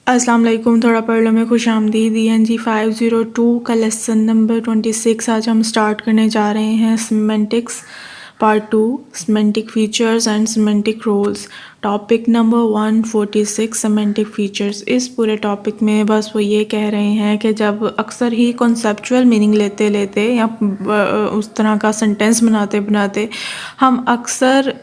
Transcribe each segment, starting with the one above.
अस्सलाम वालेकुम। थोड़ा पढ़ लो में खुश आमदीद। ENG 502 का लेसन नंबर 26 आज हम स्टार्ट करने जा रहे हैं। Semantics part 2, semantic features and semantic roles. Topic number 146 semantic features. इस पूरे टॉपिक में बस वो ये कह रहे हैं कि जब अक्सर ही कॉन्सेप्चुअल मीनिंग लेते लेते या उस तरह का सेंटेंस बनाते बनाते हम अक्सर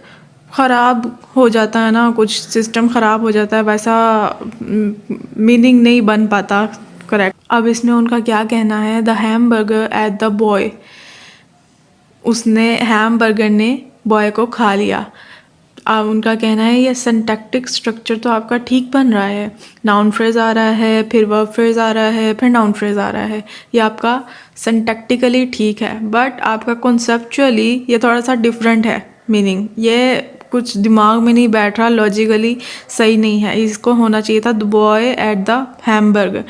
ख़राब हो जाता है ना, कुछ सिस्टम ख़राब हो जाता है, वैसा मीनिंग नहीं बन पाता करेक्ट। अब इसमें उनका क्या कहना है, the hamburger eight the boy, उसने हैमबर्गर ने बॉय को खा लिया। अब उनका कहना है ये सिंटैक्टिक स्ट्रक्चर तो आपका ठीक बन रहा है, नाउन फ्रेज आ रहा है, फिर वर्ब फ्रेज आ रहा है, फिर नाउन फ्रेज आ रहा है, ये आपका सिंटैक्टिकली ठीक है, बट आपका कॉन्सेप्चुअली ये थोड़ा सा डिफरेंट है मीनिंग, ये कुछ दिमाग में नहीं बैठ रहा, लॉजिकली सही नहीं है, इसको होना चाहिए था the boy ate the hamburger.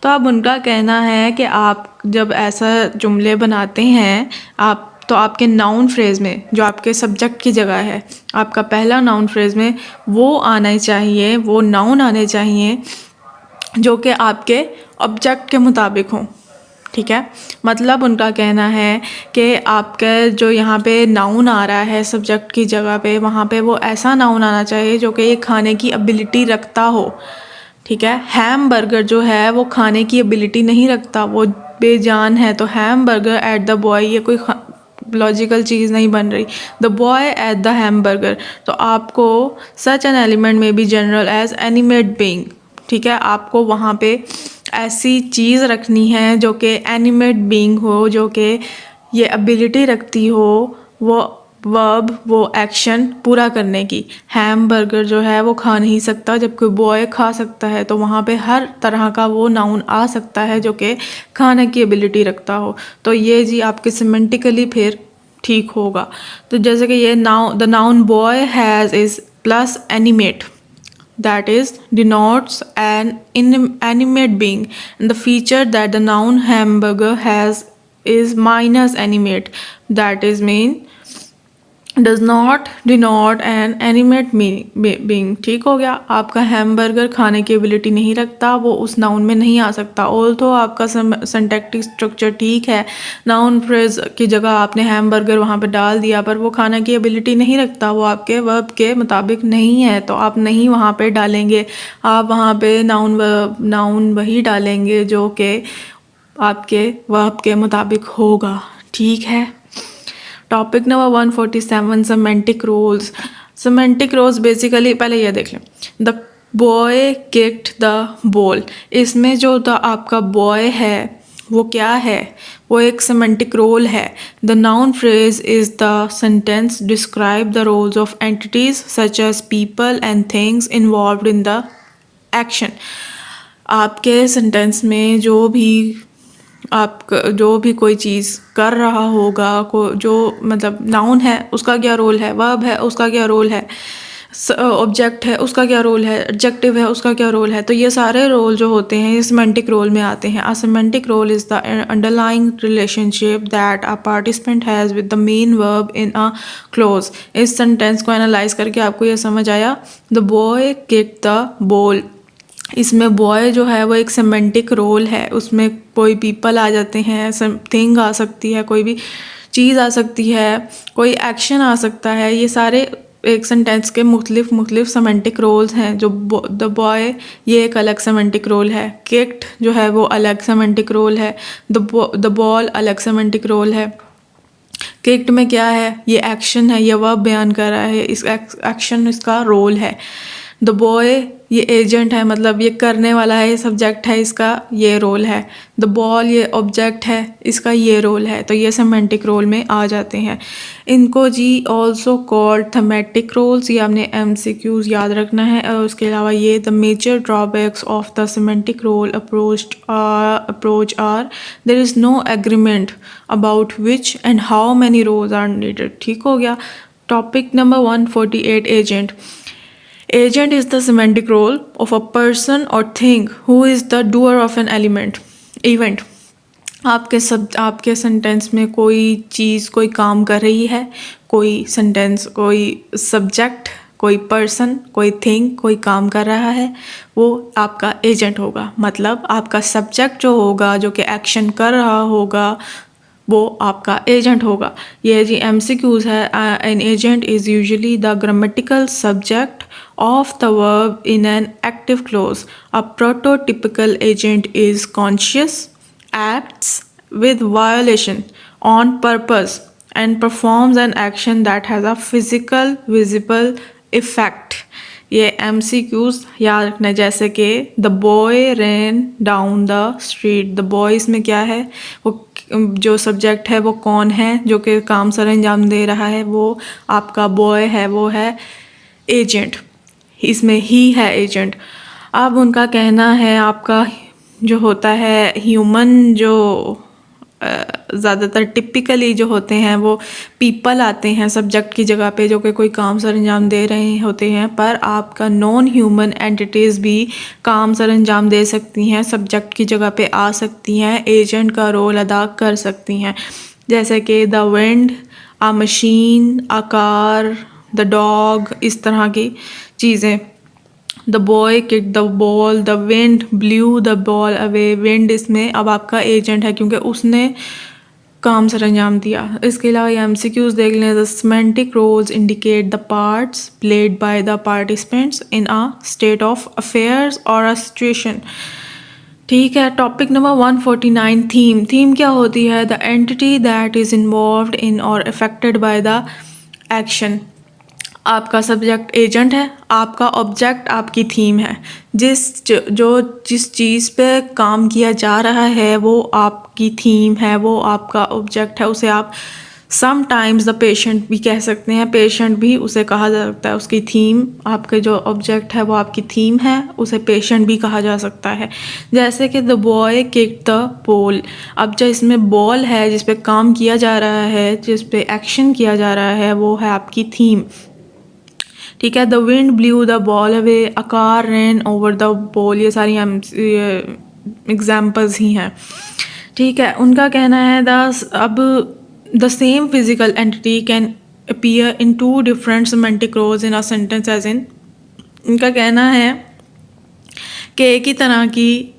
तो अब उनका कहना है कि आप जब ऐसा जुमले बनाते हैं आप, तो आपके नाउन फ्रेज में जो आपके सब्जेक्ट की जगह है, आपका पहला नाउन फ्रेज में वो आना चाहिए, वो नाउन आने चाहिए जो कि आपके ऑब्जेक्ट के मुताबिक हों। ठीक है, मतलब उनका कहना है कि आपका जो यहाँ पे नाउन आ रहा है सब्जेक्ट की जगह पे, वहाँ पे वो ऐसा नाउन आना चाहिए जो कि ये खाने की एबिलिटी रखता हो। ठीक है, हैम बर्गर जो है वो खाने की एबिलिटी नहीं रखता, वो बेजान है, तो hamburger ate the boy ये कोई लॉजिकल चीज़ नहीं बन रही। The boy ate the hamburger, तो आपको सच एन एलिमेंट में be general as animate being. ठीक है, आपको वहाँ पे ऐसी चीज़ रखनी है जो कि एनिमेट बीइंग हो, जो कि ये एबिलिटी रखती हो वो वर्ब, वो एक्शन पूरा करने की। हैमबर्गर जो है वो खा नहीं सकता, जबकि बॉय खा सकता है, तो वहाँ पे हर तरह का वो नाउन आ सकता है जो कि खाने की एबिलिटी रखता हो। तो ये जी आपके सिमेंटिकली फिर ठीक होगा। तो जैसे कि ये the noun boy has is plus animate, that is denotes an animate being, and the feature that the noun hamburger has is minus animate, that is mean does not denote an animate being। ठीक हो गया, आपका hamburger खाने की ability नहीं रखता, वो उस नाउन में नहीं आ सकता। ऑल्दो आपका सिंटैक्टिक स्ट्रक्चर ठीक है, नाउन फ्रेज की जगह आपने हैमबर्गर वहाँ पे डाल दिया, पर वो खाने की एबिलिटी नहीं रखता, वो आपके वर्ब के मुताबिक नहीं है, तो आप नहीं वहाँ पे डालेंगे, आप वहाँ पे नाउन वही डालेंगे जो कि आपके वर्ब के मुताबिक होगा। ठीक है, topic number 147 semantic roles. Semantic roles basically पहले ये देख लें, the boy kicked the ball, इसमें जो आपका बॉय है वो क्या है, वो एक सिमेंटिक रोल है। The noun phrase is the sentence describe the roles of entities such as people and things involved in the action. आपके सेंटेंस में जो भी कोई चीज़ कर रहा होगा, जो मतलब नाउन है उसका क्या रोल है, वर्ब है उसका क्या रोल है, ऑब्जेक्ट है उसका क्या रोल है, एडजेक्टिव है उसका क्या रोल है, तो ये सारे रोल जो होते हैं ये सिमेंटिक रोल में आते हैं। A semantic role is the underlying relationship that a participant has with the main verb in a clause. इस सेंटेंस को एनालाइज करके आपको ये समझ आया, the boy kicked the ball, इसमें बॉय जो है वो एक सिमेंटिक रोल है, उसमें कोई पीपल आ जाते हैं, थिंग आ सकती है, कोई भी चीज़ आ सकती है, कोई एक्शन आ सकता है, ये सारे एक सेंटेंस के मुख्तलिफ सिमेंटिक रोल्स हैं। जो द बॉय ये एक अलग सिमेंटिक रोल है, किक्ड जो है वो अलग सिमेंटिक रोल है, द बॉल अलग सिमेंटिक रोल है। किक्ड में क्या है, ये एक्शन है, ये वर्ब बयान कर रहा है, इस एक्शन इसका रोल है। द बॉय ये एजेंट है, मतलब ये करने वाला है, ये सब्जेक्ट है, इसका ये रोल है। द बॉल ये ऑब्जेक्ट है, इसका ये रोल है, तो ये सिमेंटिक रोल में आ जाते हैं। इनको जी ऑल्सो कॉल्ड थमेटिक रोल्स, ये आपने MCQs याद रखना है। और उसके अलावा ये the major drawbacks of the semantic role approach are there is no agreement about which and how many roles are needed. ठीक हो गया। Topic number 148 agent. Agent is the semantic role of a person or thing who is the doer of an event। आपके sentence में कोई चीज़ कोई काम कर रही है, कोई सेंटेंस कोई सब्जेक्ट कोई पर्सन, कोई थिंग, कोई काम कर रहा है, वो आपका एजेंट होगा। मतलब आपका सब्जेक्ट जो होगा, जो कि एक्शन कर रहा होगा, वो आपका एजेंट होगा। ये जी MCQs है। An agent is usually the grammatical subject of the verb in an active clause. A prototypical agent is conscious, acts with violation on purpose, and performs an action that has a physical visible effect. ये MCQs याद रखना, जैसे कि the boy rain down the street. The boy इसमें क्या है, वो जो सब्जेक्ट है वो कौन है, जो कि काम सर अंजाम दे रहा है, वो आपका बॉय है, वो है एजेंट। इसमें ही है एजेंट। अब उनका कहना है आपका जो होता है ह्यूमन, जो ज़्यादातर टिपिकली जो होते हैं वो पीपल आते हैं सब्जेक्ट की जगह पे, जो कि कोई काम सर अंजाम दे रहे होते हैं। पर आपका नॉन ह्यूमन एंटिटीज़ भी काम सर अंजाम दे सकती हैं, सब्जेक्ट की जगह पे आ सकती हैं, एजेंट का रोल अदा कर सकती हैं। जैसे कि the wind, a machine, a car, the dog, इस तरह की चीज़ें। The boy kick the ball, the wind blew the ball away. Wind इसमें अब आपका एजेंट है क्योंकि उसने काम सर अंजाम दिया। इसके अलावा MCQs देख लें। The semantic roles indicate the parts played by the participants in a state of affairs और अ सिचुएशन। ठीक है। Topic number 149 theme. थीम क्या होती है? The entity that is involved इन और अफेक्टेड बाय द एक्शन। आपका सब्जेक्ट एजेंट है, आपका ऑब्जेक्ट आपकी थीम है। जिस चीज़ पे काम किया जा रहा है वो आपकी थीम है, वो आपका ऑब्जेक्ट है। उसे आप समटाइम्स द पेशेंट भी कह सकते हैं, पेशेंट भी उसे कहा जा सकता है। उसकी थीम, आपके जो ऑब्जेक्ट है वो आपकी थीम है, उसे पेशेंट भी कहा जा सकता है। जैसे कि the boy kick the ball. अब जो इसमें बॉल है, जिस पे काम किया जा रहा है, जिस पे एक्शन किया जा रहा है, वो है आपकी थीम। ठीक है। The wind blew the ball away, a car rain over the ball. ये सारी एग्जाम्पल्स ही हैं। ठीक है। उनका कहना है the same physical entity can appear in 2 different semantic roles in a sentence as in. उनका कहना है कि एक ही तरह की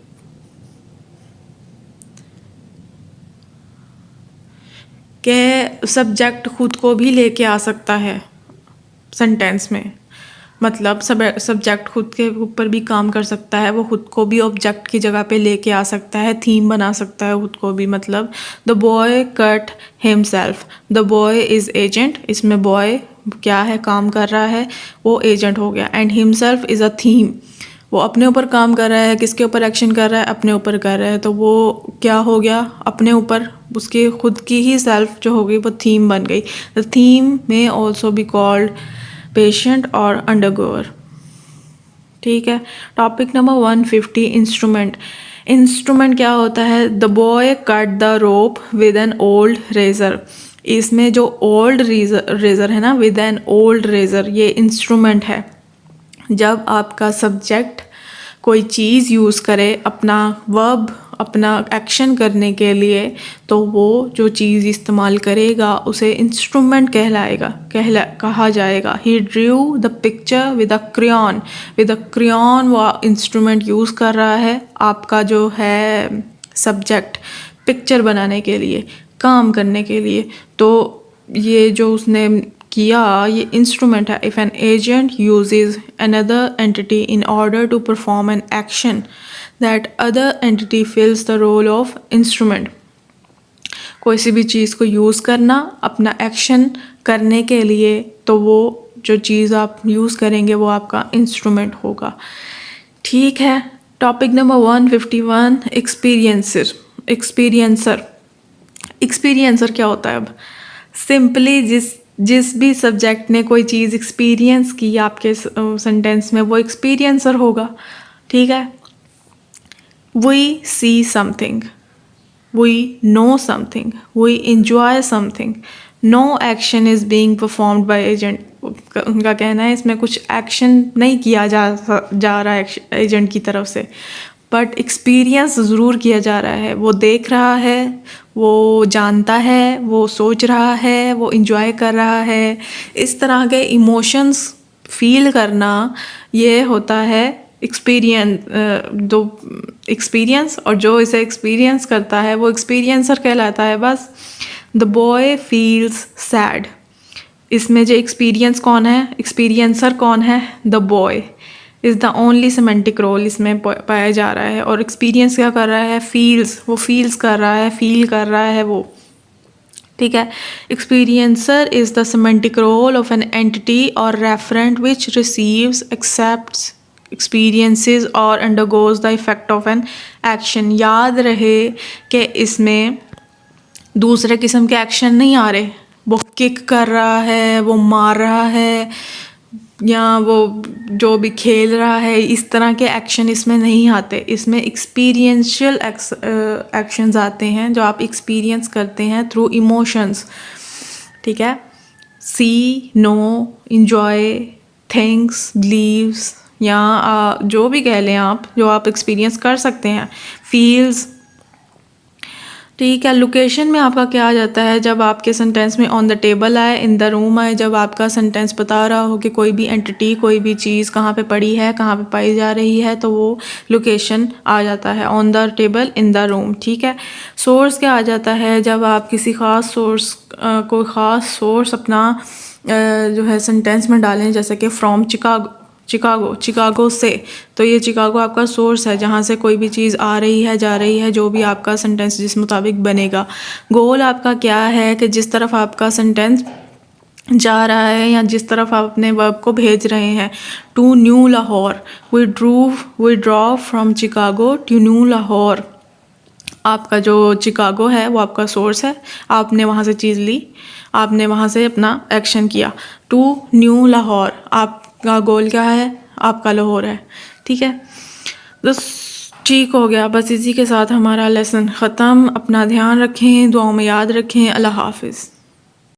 के सब्जेक्ट खुद को भी लेके आ सकता है सेंटेंस में। मतलब सब्जेक्ट खुद के ऊपर भी काम कर सकता है, वो खुद को भी ऑब्जेक्ट की जगह पे लेके आ सकता है, थीम बना सकता है खुद को भी। मतलब the boy cut himself, the boy is agent. इसमें बॉय क्या है, काम कर रहा है, वो एजेंट हो गया। And himself is a theme, वो अपने ऊपर काम कर रहा है। किसके ऊपर एक्शन कर रहा है? अपने ऊपर कर रहा है, तो वो क्या हो गया, अपने ऊपर। उसकी खुद की ही सेल्फ जो हो गई वो थीम बन गई। द थीम में ऑल्सो बी कॉल्ड पेशेंट और अंडरगोअर। ठीक है। Topic number 150 instrument. इंस्ट्रूमेंट क्या होता है? The boy cut the rope with an old razor. इसमें जो ओल्ड रेजर है ना, विद एन ओल्ड रेजर, ये इंस्ट्रूमेंट है। जब आपका सब्जेक्ट कोई चीज़ यूज़ करे अपना वर्ब, अपना एक्शन करने के लिए, तो वो जो चीज़ इस्तेमाल करेगा उसे इंस्ट्रूमेंट कहा जाएगा। He drew the picture with a crayon. वो इंस्ट्रूमेंट यूज़ कर रहा है, आपका जो है सब्जेक्ट पिक्चर बनाने के लिए, काम करने के लिए। तो ये जो उसने किया, ये इंस्ट्रूमेंट है। If an agent uses another entity in order to perform an action that other entity fills the role of instrument. कोई सी भी चीज़ को यूज़ करना अपना एक्शन करने के लिए, तो वो जो चीज़ आप यूज़ करेंगे वो आपका इंस्ट्रूमेंट होगा। ठीक है। टॉपिक नंबर 151 एक्सपीरियंसर क्या होता है? अब सिंपली जिस भी सब्जेक्ट ने कोई चीज़ एक्सपीरियंस की आपके सेंटेंस में, वो एक्सपीरियंसर होगा। ठीक है। We see something, we know something, we enjoy something, no action is being performed by agent. उनका कहना है इसमें कुछ एक्शन नहीं किया जा रहा है एजेंट की तरफ से, बट एक्सपीरियंस ज़रूर किया जा रहा है। वो देख रहा है, वो जानता है, वो सोच रहा है, वो इंजॉय कर रहा है। इस तरह के इमोशंस फील करना, ये होता है एक्सपीरियंस, और जो इसे एक्सपीरियंस करता है वो एक्सपीरियंसर कहलाता है। बस द बॉय फील्स सैड, इसमें जो एक्सपीरियंसर कौन है? The boy is the only semantic role इसमें पाया जा रहा है। और एक्सपीरियंस क्या कर रहा है? फील्स, वो फील्स कर रहा है, फील कर रहा है वो, ठीक है। Experiencer is the semantic role of an entity और referent which receives, accepts, experiences और undergoes the effect of an action। याद रहे कि इसमें दूसरे किस्म के एक्शन नहीं आ रहे, वो किक कर रहा है, वो मार रहा है, या वो जो भी खेल रहा है, इस तरह के एक्शन इसमें नहीं आते। इसमें एक्सपीरियंशियल एक्शंस आते हैं जो आप एक्सपीरियंस करते हैं थ्रू इमोशंस, ठीक है। सी, नो, इंजॉय, थिंक्स, बिलीव्स, या जो भी कह लें आप, जो आप एक्सपीरियंस कर सकते हैं। फील्स, ठीक है। लोकेशन में आपका क्या आ जाता है? जब आपके सेंटेंस में ऑन द टेबल आए, इन द रूम आए, जब आपका सेंटेंस बता रहा हो कि कोई भी एंटिटी, कोई भी चीज़ कहाँ पे पड़ी है, कहाँ पे पाई जा रही है, तो वो लोकेशन आ जाता है, on the table, in the room, ठीक है। सोर्स क्या आ जाता है? जब आप किसी ख़ास सोर्स कोई ख़ास सोर्स अपना जो है सेंटेंस में डालें, जैसे कि फ्रॉम चिकागो से, तो ये चिकागो आपका सोर्स है जहाँ से कोई भी चीज़ आ रही है, जा रही है, जो भी आपका सेंटेंस जिस मुताबिक बनेगा। गोल आपका क्या है कि जिस तरफ आपका सेंटेंस जा रहा है या जिस तरफ आप अपने वर्ब को भेज रहे हैं। To New Lahore, we draw from Chicago to New Lahore. आपका जो चिकागो है वो आपका सोर्स है, आपने वहाँ से चीज़ ली, आपने वहाँ से अपना एक्शन किया। टू न्यू लाहौर, आपका गोल क्या है? आपका लाहौर है, ठीक है। बस ठीक हो गया, बस इसी के साथ हमारा लेसन ख़त्म। अपना ध्यान रखें, दुआओं में याद रखें। अल्लाह हाफिज़।